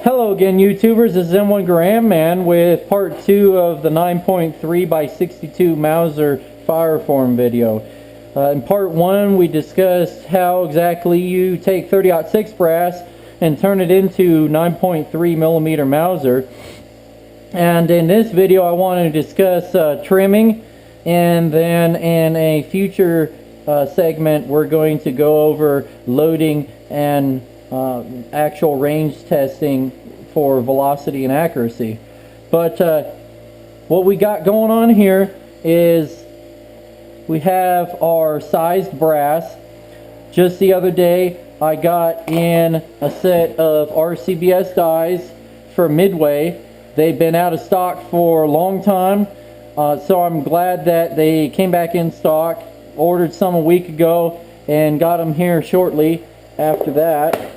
Hello again, YouTubers. This is M1 Graham Man with part 2 of the 9.3 by 62 Mauser fireform video. In part 1 we discussed how exactly you take 30-06 brass and turn it into 9.3 millimeter Mauser. And in this video I want to discuss trimming, and then in a future segment we're going to go over loading and actual range testing for velocity and accuracy. But what we got going on here is we have our sized brass. Just the other day I got in a set of RCBS dies from Midway. They've been out of stock for a long time, so I'm glad that they came back in stock. Ordered some a week ago and got them here shortly after that.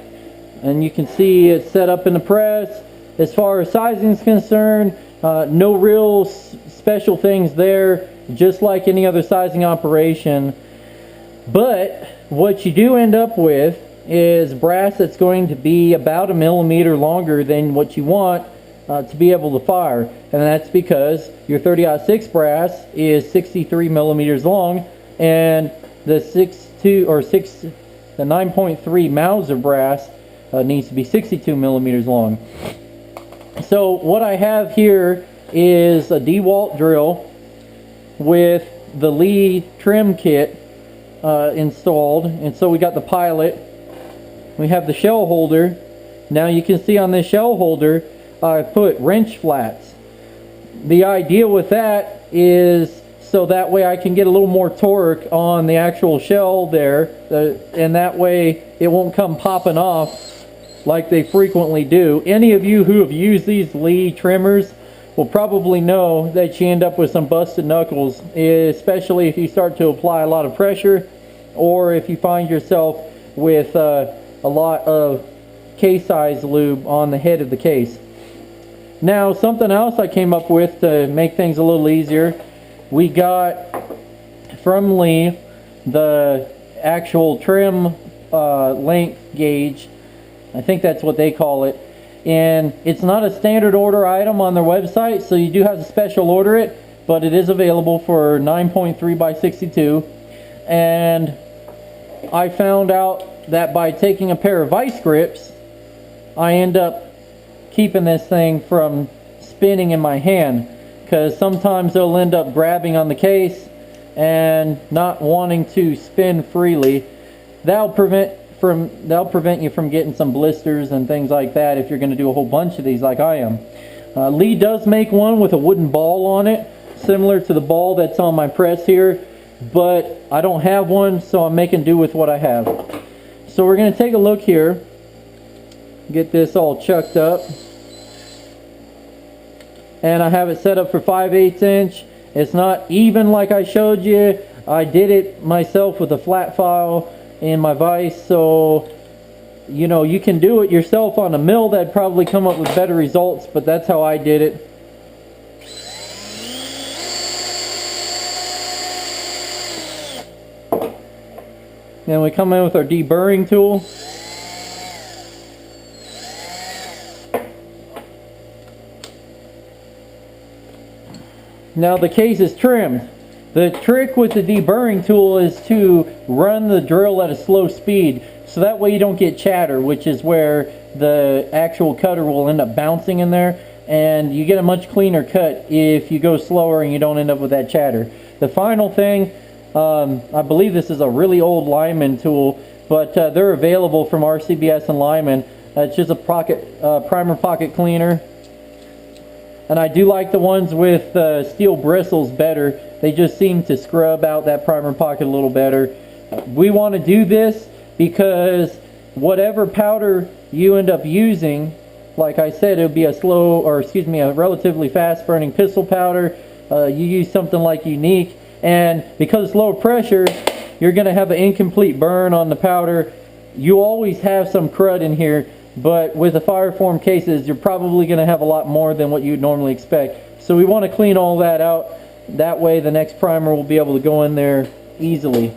And you can see it's set up in the press. As far as sizing is concerned, no real special things there, just like any other sizing operation. But what you do end up with is brass that's going to be about a millimeter longer than what you want to be able to fire. And that's because your 30-06 brass is 63 millimeters long, and the 9.3 Mauser brass needs to be 62 millimeters long. So what I have here is a DeWalt drill with the Lee trim kit installed. And so we got the pilot, we have the shell holder. Now you can see on this shell holder I put wrench flats. The idea with that is so that way I can get a little more torque on the actual shell there, and that way it won't come popping off like they frequently do. Any of you who have used these Lee trimmers will probably know that you end up with some busted knuckles, especially if you start to apply a lot of pressure, or if you find yourself with a lot of case size lube on the head of the case. Now, something else I came up with to make things a little easier, we got from Lee the actual trim length gauge. I think that's what they call it. And it's not a standard order item on their website, so you do have to special order it, but it is available for 9.3 by 62. And I found out that by taking a pair of vice grips, I end up keeping this thing from spinning in my hand, because sometimes they'll end up grabbing on the case and not wanting to spin freely. That'll prevent you from getting some blisters and things like that if you're going to do a whole bunch of these like I am. Lee does make one with a wooden ball on it, similar to the ball that's on my press here, but I don't have one, so I'm making do with what I have. So we're going to take a look here, get this all chucked up, and I have it set up for 5/8 inch. It's not even like I showed you. I did it myself with a flat file in my vise, so you know, you can do it yourself on a mill. That'd probably come up with better results, but that's how I did it. Then we come in with our deburring tool. Now the case is trimmed. The trick with the deburring tool is to run the drill at a slow speed, so that way you don't get chatter, which is where the actual cutter will end up bouncing in there, and you get a much cleaner cut if you go slower and you don't end up with that chatter. The final thing, I believe this is a really old Lyman tool, but they're available from RCBS and Lyman. It's just a primer pocket cleaner. And I do like the ones with steel bristles better. They just seem to scrub out that primer pocket a little better. We want to do this because whatever powder you end up using, like I said, it would be a relatively fast burning pistol powder. You use something like Unique, and because it's low pressure, you're going to have an incomplete burn on the powder. You always have some crud in here, but with the fireform cases, you're probably going to have a lot more than what you'd normally expect. So we want to clean all that out. That way the next primer will be able to go in there easily.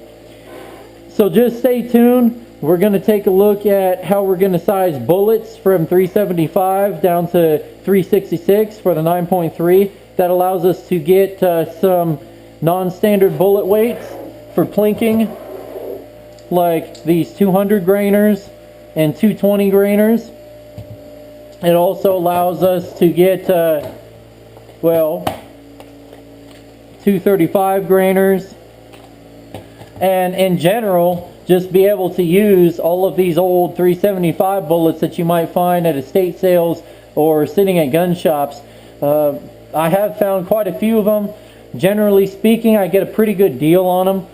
So just stay tuned. we're going to take a look at how we're going to size bullets from 375 down to 366 for the 9.3. That allows us to get some non-standard bullet weights for plinking, like these 200 grainers and 220 grainers. It also allows us to get, well, 235 grainers, and in general, just be able to use all of these old 375 bullets that you might find at estate sales or sitting at gun shops. I have found quite a few of them. Generally speaking, I get a pretty good deal on them.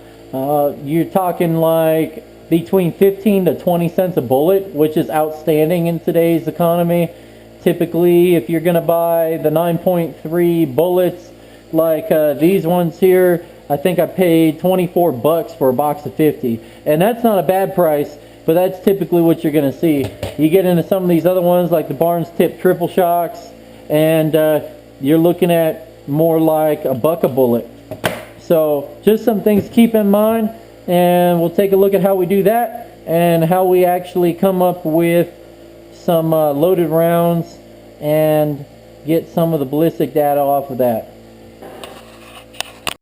You're talking like between 15 to 20 cents a bullet, which is outstanding in today's economy. Typically, if you're going to buy the 9.3 bullets like these ones here, I think I paid 24 bucks for a box of 50, and that's not a bad price, but that's typically what you're going to see. You get into some of these other ones like the Barnes Tip Triple Shocks, and you're looking at more like a buck a bullet. So just some things to keep in mind, and we'll take a look at how we do that and how we actually come up with some loaded rounds and get some of the ballistic data off of that.